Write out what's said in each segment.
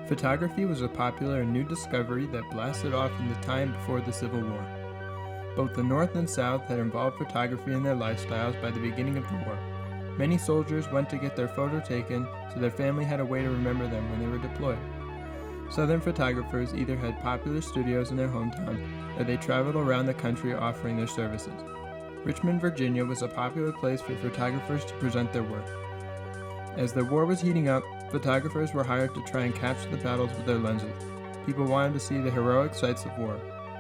Photography was a popular and new discovery that blasted off in the time before the Civil War. Both the North and South had involved photography in their lifestyles by the beginning of the war. Many soldiers went to get their photo taken so their family had a way to remember them when they were deployed. Southern photographers either had popular studios in their hometown or they traveled around the country offering their services. Richmond, Virginia was a popular place for photographers to present their work. As the war was heating up, photographers were hired to try and capture the battles with their lenses. People wanted to see the heroic sights of war.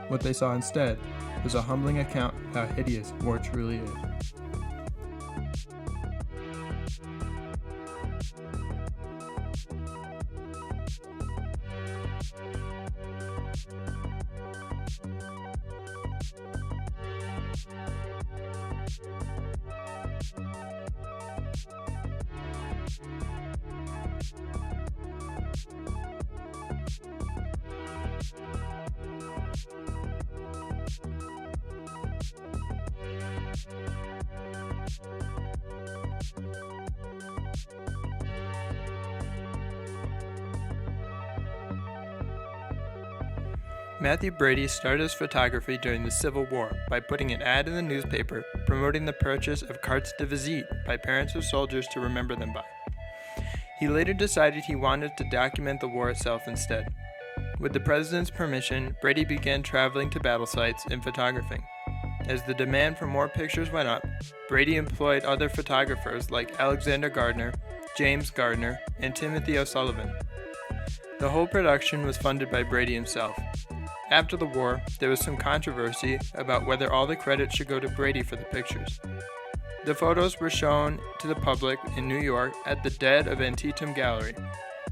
What they saw instead was a humbling account of how hideous war truly is. Matthew Brady started his photography during the Civil War by putting an ad in the newspaper promoting the purchase of cartes de visite by parents of soldiers to remember them by. He later decided he wanted to document the war itself instead. With the president's permission, Brady began traveling to battle sites and photographing. As the demand for more pictures went up, Brady employed other photographers like Alexander Gardner, James Gardner, and Timothy O'Sullivan. The whole production was funded by Brady himself. After the war, there was some controversy about whether all the credit should go to Brady for the pictures. The photos were shown to the public in New York at the Dead of Antietam Gallery.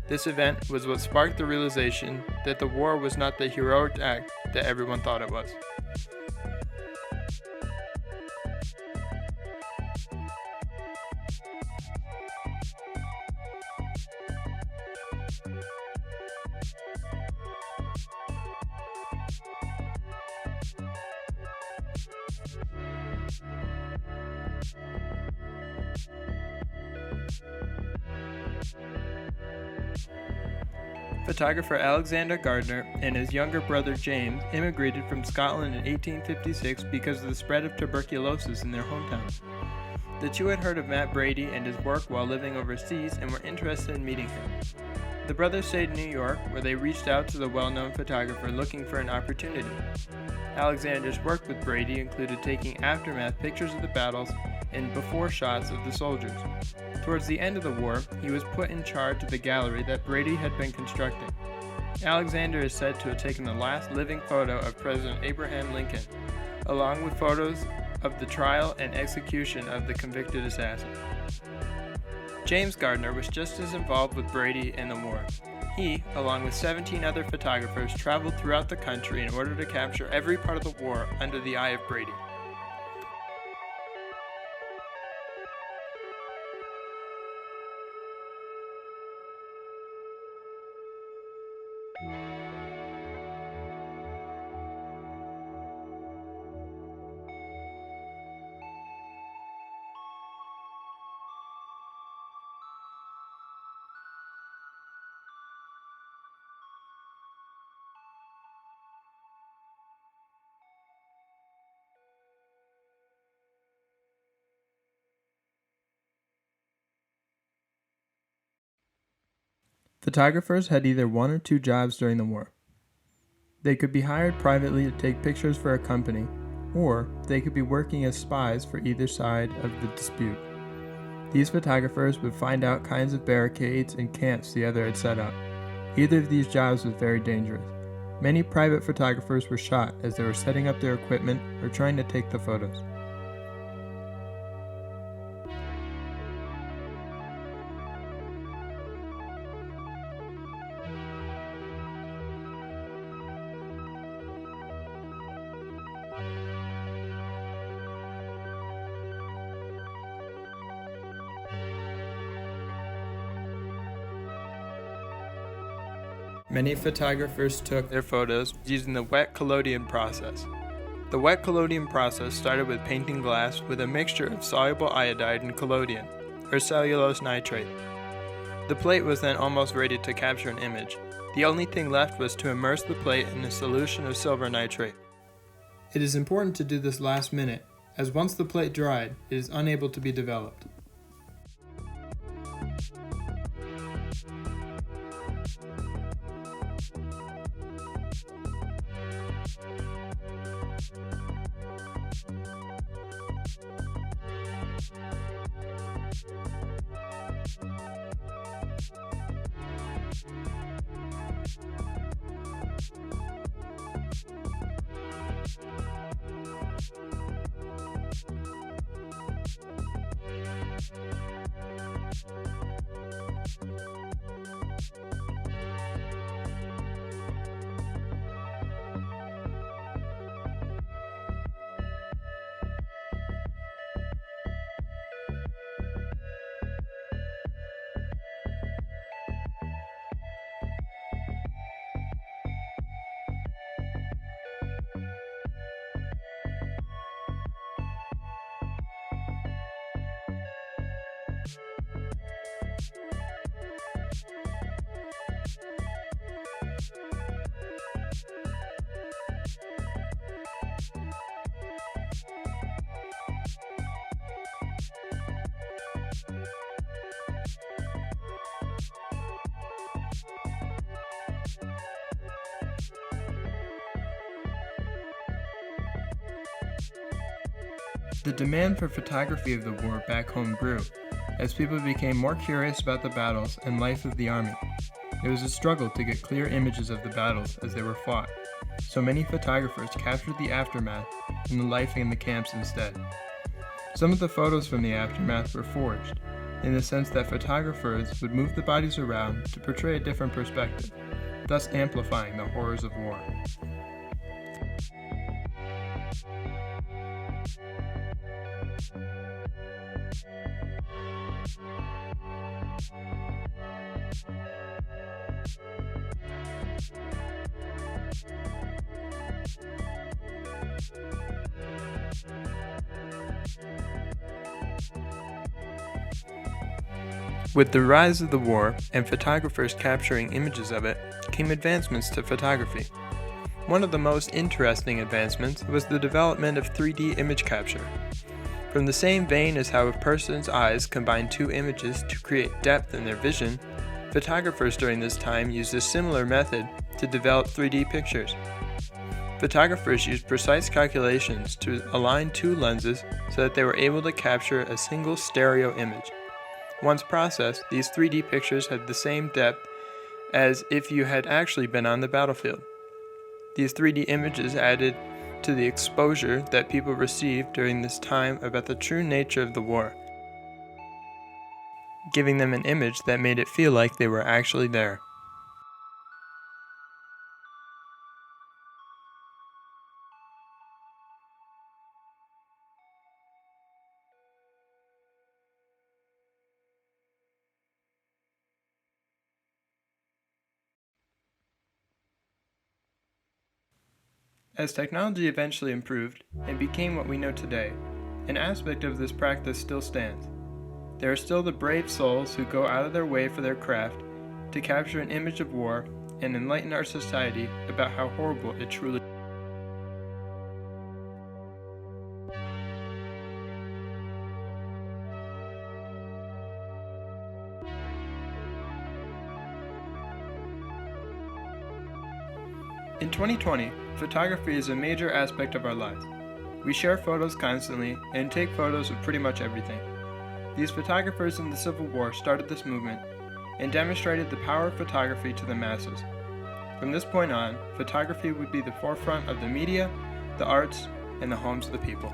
This event was what sparked the realization that the war was not the heroic act that everyone thought it was. Photographer Alexander Gardner and his younger brother James immigrated from Scotland in 1856 because of the spread of tuberculosis in their hometown. The two had heard of Matt Brady and his work while living overseas and were interested in meeting him. The brothers stayed in New York, where they reached out to the well-known photographer looking for an opportunity. Alexander's work with Brady included taking aftermath pictures of the battles and before shots of the soldiers. Towards the end of the war, he was put in charge of the gallery that Brady had been constructing. Alexander is said to have taken the last living photo of President Abraham Lincoln, along with photos of the trial and execution of the convicted assassin. James Gardner was just as involved with Brady in the war. He, along with 17 other photographers, traveled throughout the country in order to capture every part of the war under the eye of Brady. Photographers had either one or two jobs during the war. They could be hired privately to take pictures for a company, or they could be working as spies for either side of the dispute. These photographers would find out kinds of barricades and camps the other had set up. Either of these jobs was very dangerous. Many private photographers were shot as they were setting up their equipment or trying to take the photos. Many photographers took their photos using the wet collodion process. The wet collodion process started with painting glass with a mixture of soluble iodide and collodion, or cellulose nitrate. The plate was then almost ready to capture an image. The only thing left was to immerse the plate in a solution of silver nitrate. It is important to do this last minute, as once the plate dried, it is unable to be developed. The demand for photography of the war back home grew, as people became more curious about the battles and life of the army. There was a struggle to get clear images of the battles as they were fought, so many photographers captured the aftermath and the life in the camps instead. Some of the photos from the aftermath were forged, in the sense that photographers would move the bodies around to portray a different perspective, thus amplifying the horrors of war. With the rise of the war and photographers capturing images of it, came advancements to photography. One of the most interesting advancements was the development of 3D image capture. From the same vein as how a person's eyes combine two images to create depth in their vision, photographers during this time used a similar method to develop 3D pictures. Photographers used precise calculations to align two lenses so that they were able to capture a single stereo image. Once processed, these 3D pictures had the same depth as if you had actually been on the battlefield. These 3D images added to the exposure that people received during this time about the true nature of the war, giving them an image that made it feel like they were actually there. As technology eventually improved and became what we know today, an aspect of this practice still stands. There are still the brave souls who go out of their way for their craft to capture an image of war and enlighten our society about how horrible it truly is. In 2020, photography is a major aspect of our lives. We share photos constantly and take photos of pretty much everything. These photographers in the Civil War started this movement and demonstrated the power of photography to the masses. From this point on, photography would be the forefront of the media, the arts, and the homes of the people.